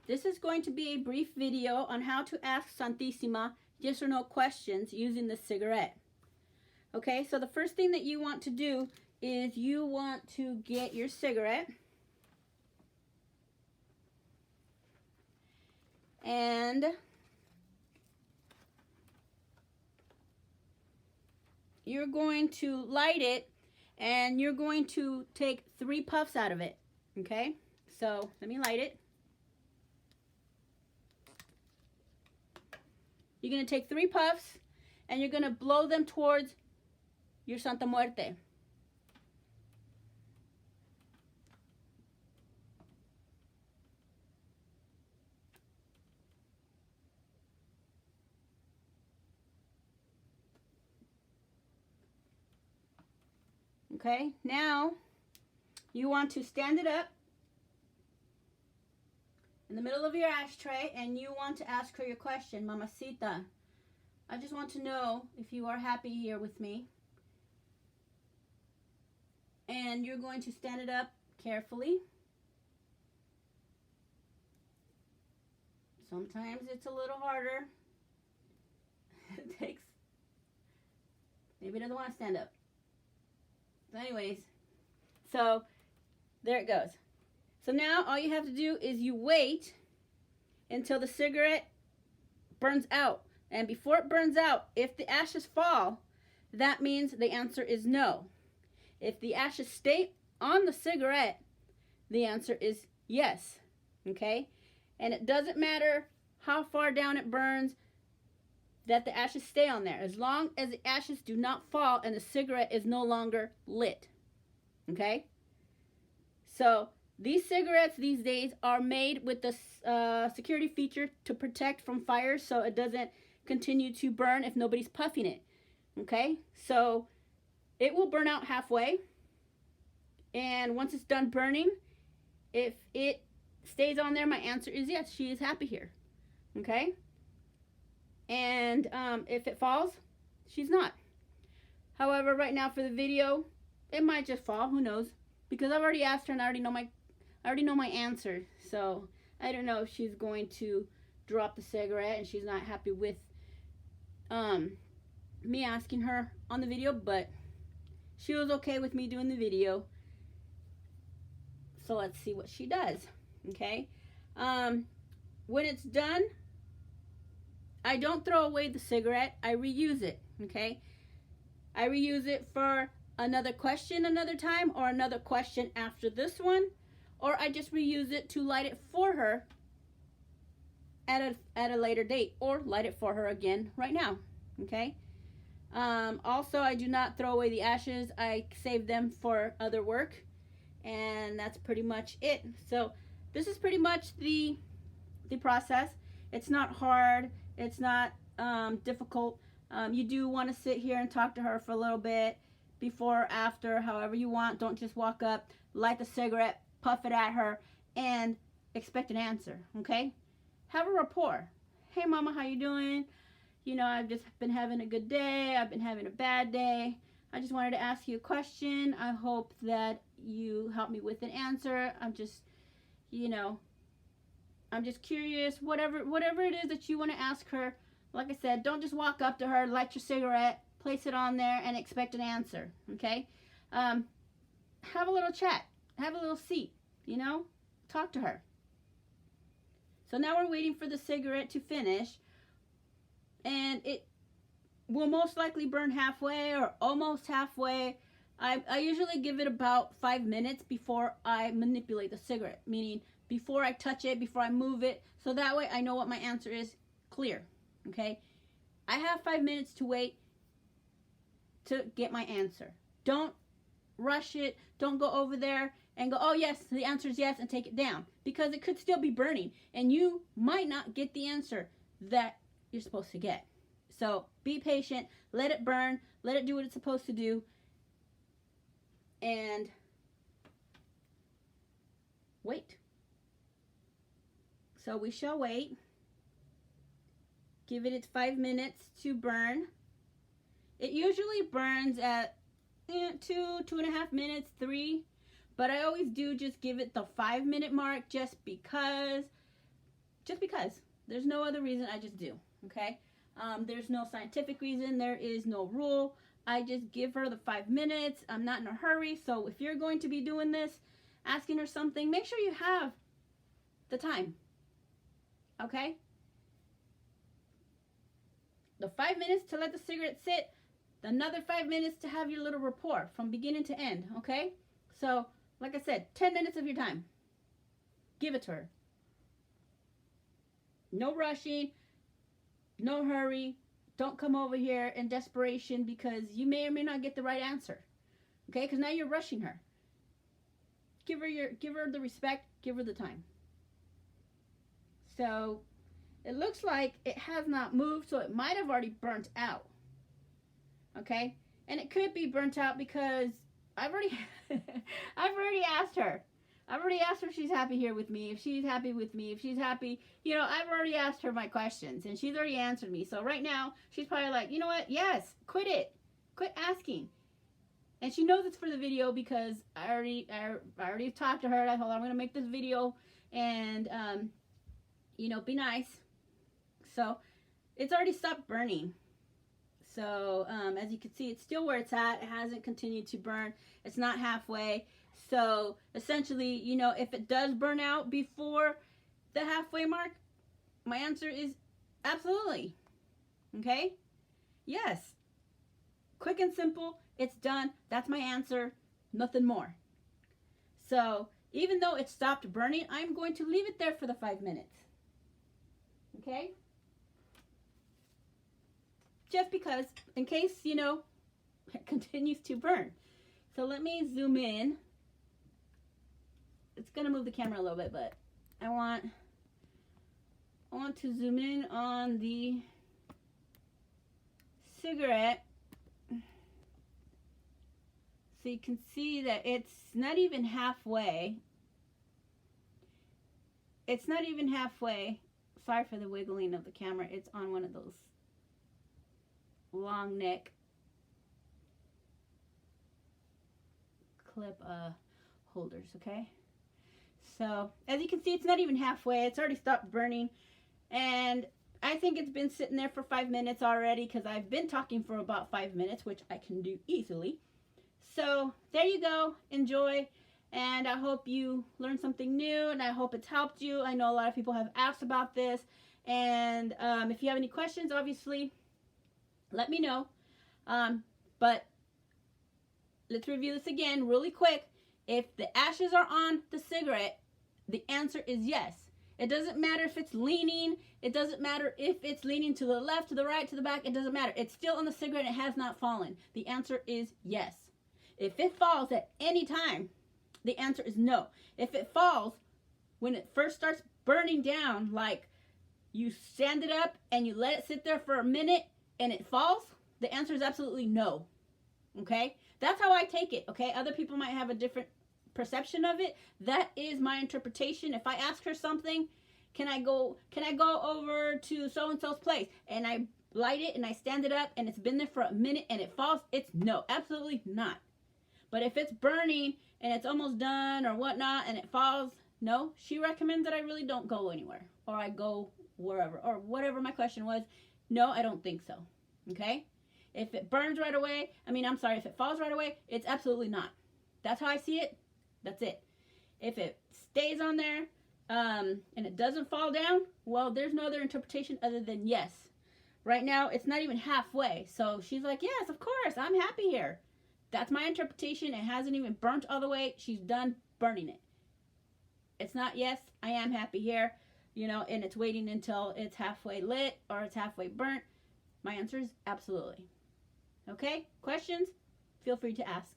This is going to be a brief video on how to ask Santisima yes or no questions using the cigarette. Okay, so the first thing that you want to do is you want to get your cigarette and you're going to light it and you're going to take 3 puffs out of it. Okay, so let me light it. You're going to take 3 puffs and you're going to blow them towards your Santa Muerte. Okay, now you want to stand it up in the middle of your ashtray and you want to ask her your question. Mamacita, I just want to know if you are happy here with me. And you're going to stand it up carefully. Sometimes it's a little harder. It takes, maybe it doesn't want to stand up. So anyways, so there it goes. So now all you have to do is you wait until the cigarette burns out. And before it burns out, if the ashes fall, that means the answer is no. If the ashes stay on the cigarette, the answer is yes. Okay? And it doesn't matter how far down it burns, that the ashes stay on there, as long as the ashes do not fall and the cigarette is no longer lit. Okay? So these cigarettes these days are made with the security feature to protect from fire, so it doesn't continue to burn if nobody's puffing it. Okay? So it will burn out halfway, and once it's done burning, if it stays on there, my answer is yes, she is happy here. Okay? And if it falls, she's not. However, right now for the video, it might just fall. Who knows? Because I've already asked her and I already know my answer. So I don't know if she's going to drop the cigarette and she's not happy with me asking her on the video, but she was okay with me doing the video. So let's see what she does. Okay? When it's done, I don't throw away the cigarette. I reuse it. Okay? I reuse it for another question another time, or another question after this one, or I just reuse it to light it for her at a later date, or light it for her again right now. Okay? Also, I do not throw away the ashes. I save them for other work, and that's pretty much it. So this is pretty much the process. It's not hard. It's not difficult. You do want to sit here and talk to her for a little bit, before or after, however you want. Don't just walk up, light the cigarette, puff it at her, and expect an answer, okay? Have a rapport. Hey, mama, how you doing? You know, I've just been having a good day. I've been having a bad day. I just wanted to ask you a question. I hope that you help me with an answer. I'm just, you know, I'm just curious. Whatever it is that you want to ask her, like I said, don't just walk up to her, light your cigarette, place it on there, and expect an answer, okay? Have a little chat. Have a little seat, you know? Talk to her. So now we're waiting for the cigarette to finish, and it will most likely burn halfway or almost halfway. I usually give it about 5 minutes before I manipulate the cigarette, meaning before I touch it, before I move it, so that way I know what my answer is clear, okay? I have 5 minutes to wait to get my answer. Don't rush it. Don't go over there and go, oh yes, the answer is yes, and take it down, because it could still be burning and you might not get the answer that you're supposed to get. So be patient, let it burn, let it do what it's supposed to do, and wait. So we shall wait. Give it its 5 minutes to burn. It usually burns at 2.5 minutes, 3. But I always do just give it the 5 minute mark, just because just because. There's no other reason, I just do, okay? There's no scientific reason. There is no rule. I just give her the 5 minutes. I'm not in a hurry. So if you're going to be doing this, asking her something, make sure you have the time, okay? The 5 minutes to let the cigarette sit, another 5 minutes to have your little rapport from beginning to end, okay? So, like I said, 10 minutes of your time. Give it to her. No rushing, no hurry. Don't come over here in desperation because you may or may not get the right answer, okay? Because now you're rushing her. Give her the respect, give her the time. So, it looks like it has not moved, so it might have already burnt out. Okay? And it could be burnt out because I've already asked her. I've already asked her if she's happy here with me, if she's happy with me, if she's happy. You know, I've already asked her my questions, and she's already answered me. So right now, she's probably like, you know what? Yes, quit it. Quit asking. And she knows it's for the video because I already talked to her. I told her I'm going to make this video and, you know, be nice. So it's already stopped burning. So as you can see, it's still where it's at. It hasn't continued to burn. It's not halfway. So essentially, you know, if it does burn out before the halfway mark, my answer is absolutely. Okay? Yes. Quick and simple. It's done. That's my answer. Nothing more. So even though it stopped burning, I'm going to leave it there for the 5 minutes. Okay? Just because, in case, you know, it continues to burn. So let me zoom in. It's going to move the camera a little bit, but I want to zoom in on the cigarette so you can see that it's not even halfway. It's not even halfway. Sorry for the wiggling of the camera. It's on one of those long neck clip holders, okay? So, as you can see, it's not even halfway. It's already stopped burning. And I think it's been sitting there for 5 minutes already because I've been talking for about 5 minutes, which I can do easily. So, there you go. Enjoy. And I hope you learned something new, and I hope it's helped you. I know a lot of people have asked about this. And if you have any questions, obviously, let me know. But let's review this again really quick. If the ashes are on the cigarette, the answer is yes. It doesn't matter if it's leaning. It doesn't matter if it's leaning to the left, to the right, to the back. It doesn't matter. It's still on the cigarette. It has not fallen. The answer is yes. If it falls at any time, the answer is no. If it falls when it first starts burning down, like you stand it up and you let it sit there for a minute and it falls, the answer is absolutely no. Okay? That's how I take it, okay? Other people might have a different perception of it. That is my interpretation. If I ask her something, can I go over to so-and-so's place and I light it and I stand it up and it's been there for a minute and it falls, it's no, absolutely not. But if it's burning and it's almost done or whatnot and it falls, no, she recommends that I really don't go anywhere or I go wherever or whatever my question was. No, I don't think so. Okay? If it burns right away, if it falls right away, it's absolutely not. That's how I see it. That's it. If it stays on there and it doesn't fall down, well, there's no other interpretation other than yes. Right now, it's not even halfway. So she's like, yes, of course, I'm happy here. That's my interpretation. It hasn't even burnt all the way. She's done burning it. It's not yes, I am happy here, and it's waiting until it's halfway lit or it's halfway burnt. My answer is absolutely. Okay? Questions? Feel free to ask.